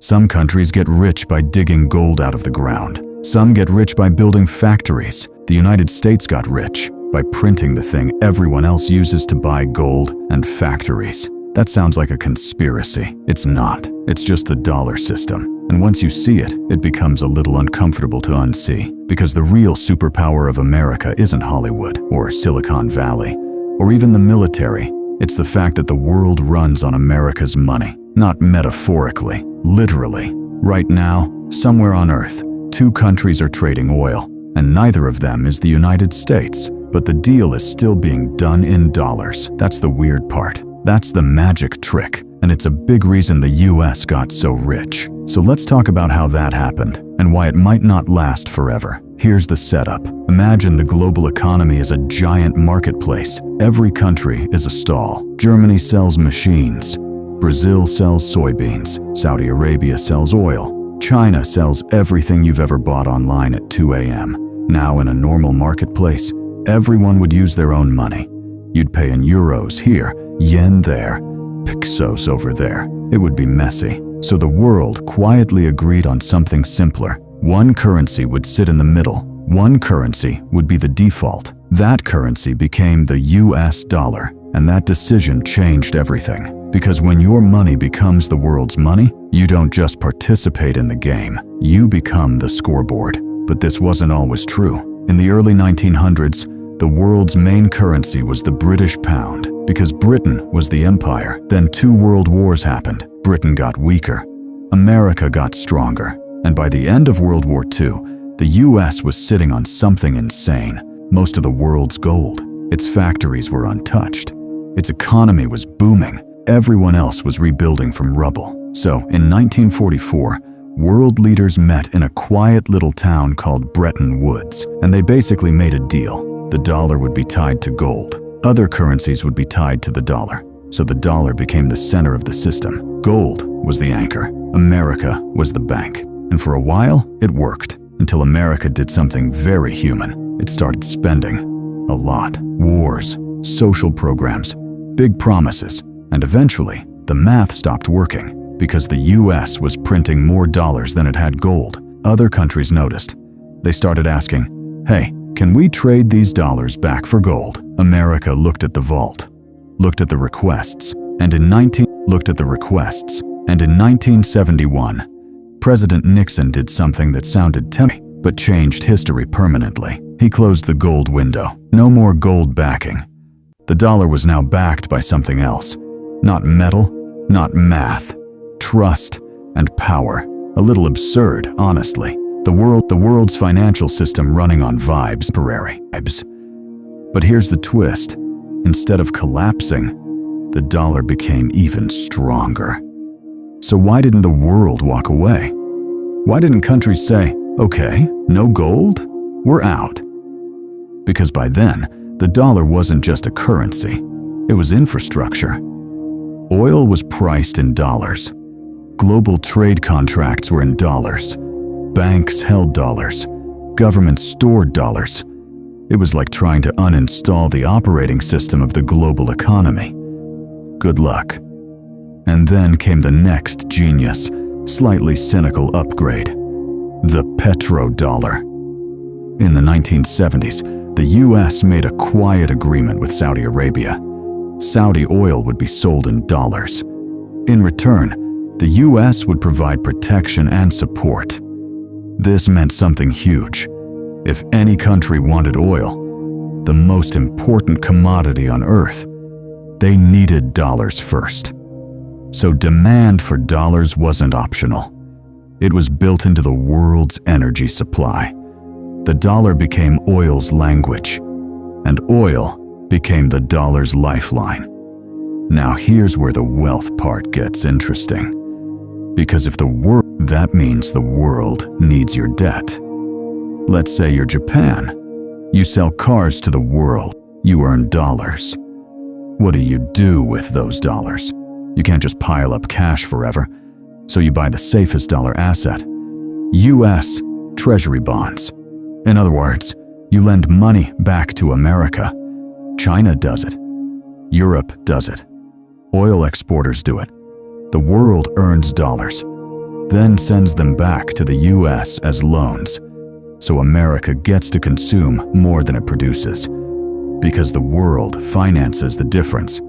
Some countries get rich by digging gold out of the ground. Some get rich by building factories. The United States got rich by printing the thing everyone else uses to buy gold and factories. That sounds like a conspiracy. It's not. It's just the dollar system. And once you see it, it becomes a little uncomfortable to unsee. Because the real superpower of America isn't Hollywood or Silicon Valley or even the military. It's the fact that the world runs on America's money. Not metaphorically, literally. Right now, somewhere on Earth, two countries are trading oil, and neither of them is the United States. But the deal is still being done in dollars. That's the weird part. That's the magic trick, and it's a big reason the US got so rich. So let's talk about how that happened, and why it might not last forever. Here's the setup. Imagine the global economy as a giant marketplace. Every country is a stall. Germany sells machines. Brazil sells soybeans. Saudi Arabia sells oil. China sells everything you've ever bought online at 2 a.m. Now in a normal marketplace, everyone would use their own money. You'd pay in euros here, yen there, pesos over there. It would be messy. So the world quietly agreed on something simpler. One currency would sit in the middle. One currency would be the default. That currency became the US dollar, and that decision changed everything. Because when your money becomes the world's money, you don't just participate in the game, you become the scoreboard. But this wasn't always true. In the early 1900s, the world's main currency was the British pound, because Britain was the empire. Then 2 world wars happened. Britain got weaker. America got stronger. And by the end of World War II, the US was sitting on something insane. Most of the world's gold. Its factories were untouched. Its economy was booming. Everyone else was rebuilding from rubble. So, in 1944, world leaders met in a quiet little town called Bretton Woods, and they basically made a deal. The dollar would be tied to gold. Other currencies would be tied to the dollar. So the dollar became the center of the system. Gold was the anchor. America was the bank. And for a while, it worked. Until America did something very human. It started spending. A lot. Wars, social programs, big promises. And eventually, the math stopped working. Because the US was printing more dollars than it had gold. Other countries noticed. They started asking, hey, can we trade these dollars back for gold? America looked at the vault, looked at the requests, and in 1971, President Nixon did something that sounded tempting, but changed history permanently. He closed the gold window. No more gold backing. The dollar was now backed by something else. Not metal, not math, trust, and power. A little absurd, honestly. The world's financial system running on vibes. But here's the twist. Instead of collapsing, the dollar became even stronger. So why didn't the world walk away? Why didn't countries say, okay, no gold? We're out. Because by then, the dollar wasn't just a currency. It was infrastructure. Oil was priced in dollars. Global trade contracts were in dollars. Banks held dollars. Governments stored dollars. It was like trying to uninstall the operating system of the global economy. Good luck. And then came the next genius, slightly cynical upgrade. The petrodollar. In the 1970s, the US made a quiet agreement with Saudi Arabia. Saudi oil would be sold in dollars. In return, the US would provide protection and support. This meant something huge. If any country wanted oil, the most important commodity on Earth, they needed dollars first. So demand for dollars wasn't optional. It was built into the world's energy supply. The dollar became oil's language, and oil became the dollar's lifeline. Now here's where the wealth part gets interesting. Because if that means the world needs your debt. Let's say you're Japan. You sell cars to the world. You earn dollars. What do you do with those dollars? You can't just pile up cash forever. So you buy the safest dollar asset, US Treasury bonds. In other words, you lend money back to America. China does it. Europe does it. Oil exporters do it. The world earns dollars. then sends them back to the US as loans. So America gets to consume more than it produces, because the world finances the difference.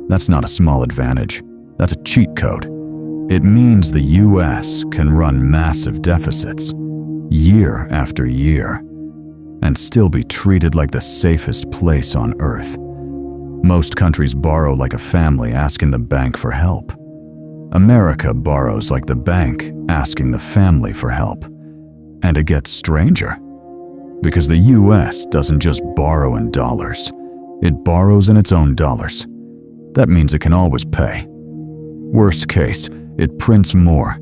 That's not a small advantage. That's a cheat code. It means the US can run massive deficits, year after year, and still be treated like the safest place on earth. Most countries borrow like a family asking the bank for help. America borrows like the bank asking the family for help. And it gets stranger, because the US doesn't just borrow in dollars, it borrows in its own dollars. That means it can always pay. Worst case, it prints more.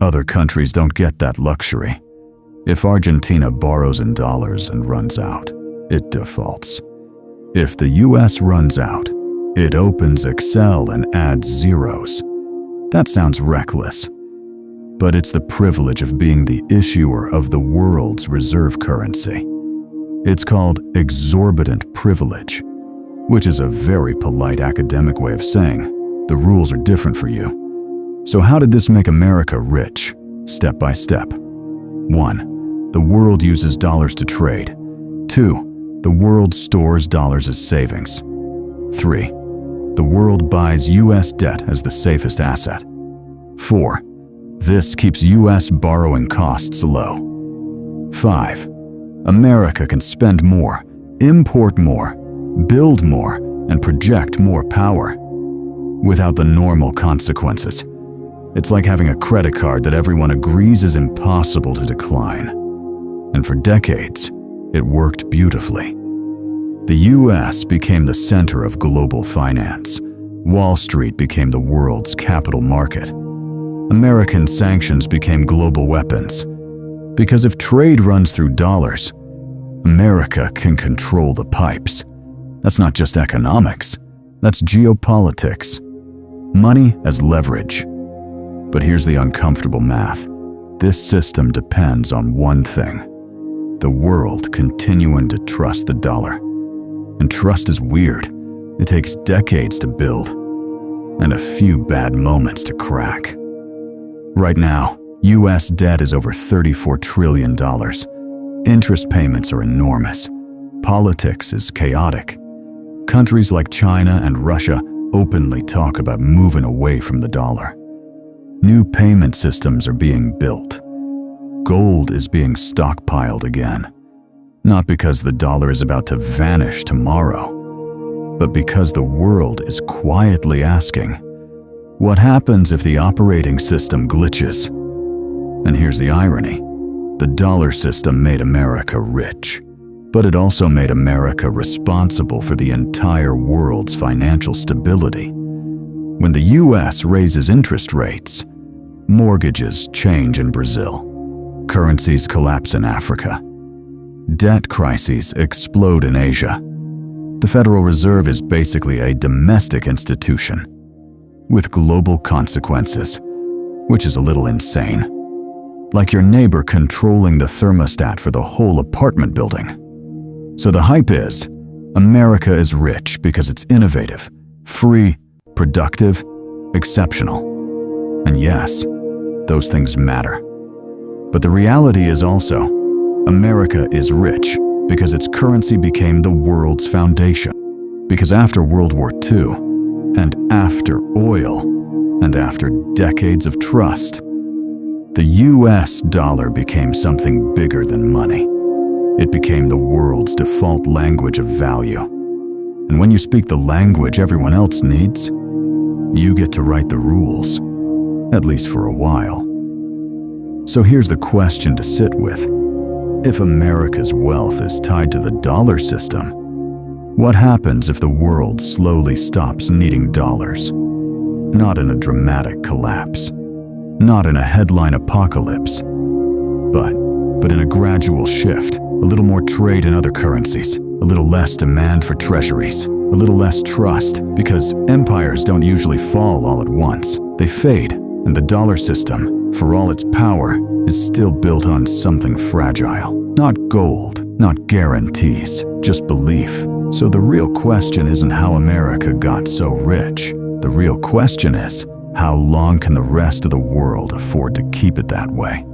Other countries don't get that luxury. If Argentina borrows in dollars and runs out, it defaults. If the US runs out, it opens Excel and adds zeros. That sounds reckless, but it's the privilege of being the issuer of the world's reserve currency. It's called exorbitant privilege, which is a very polite academic way of saying the rules are different for you. So how did this make America rich? Step by step. 1. The world uses dollars to trade. 2. The world stores dollars as savings. 3. The world buys US debt as the safest asset. 4. This keeps US borrowing costs low. 5. America can spend more, import more, build more, and project more power without the normal consequences. It's like having a credit card that everyone agrees is impossible to decline. And for decades, it worked beautifully. The US became the center of global finance. Wall Street became the world's capital market. American sanctions became global weapons. Because if trade runs through dollars, America can control the pipes. That's not just economics, that's geopolitics. Money as leverage. But here's the uncomfortable math. This system depends on one thing: the world continuing to trust the dollar. And trust is weird. It takes decades to build, and a few bad moments to crack. Right now, US debt is over $34 trillion. Interest payments are enormous. Politics is chaotic. Countries like China and Russia openly talk about moving away from the dollar. New payment systems are being built. Gold is being stockpiled again. Not because the dollar is about to vanish tomorrow, but because the world is quietly asking, what happens if the operating system glitches? And here's the irony. The dollar system made America rich, but it also made America responsible for the entire world's financial stability. When the US raises interest rates, mortgages change in Brazil, currencies collapse in Africa, debt crises explode in Asia. The Federal Reserve is basically a domestic institution with global consequences, which is a little insane. Like your neighbor controlling the thermostat for the whole apartment building. So the hype is, America is rich because it's innovative, free, productive, exceptional. And yes, those things matter. But the reality is also, America is rich because its currency became the world's foundation. Because after World War II, and after oil, and after decades of trust, the US dollar became something bigger than money. It became the world's default language of value. And when you speak the language everyone else needs, you get to write the rules, at least for a while. So here's the question to sit with. If America's wealth is tied to the dollar system, what happens if the world slowly stops needing dollars? Not in a dramatic collapse, not in a headline apocalypse, but in a gradual shift, a little more trade in other currencies, a little less demand for treasuries, a little less trust, because empires don't usually fall all at once. They fade, and the dollar system, for all its power, is still built on something fragile. Not gold, not guarantees, just belief. So the real question isn't how America got so rich. The real question is, How long can the rest of the world afford to keep it that way?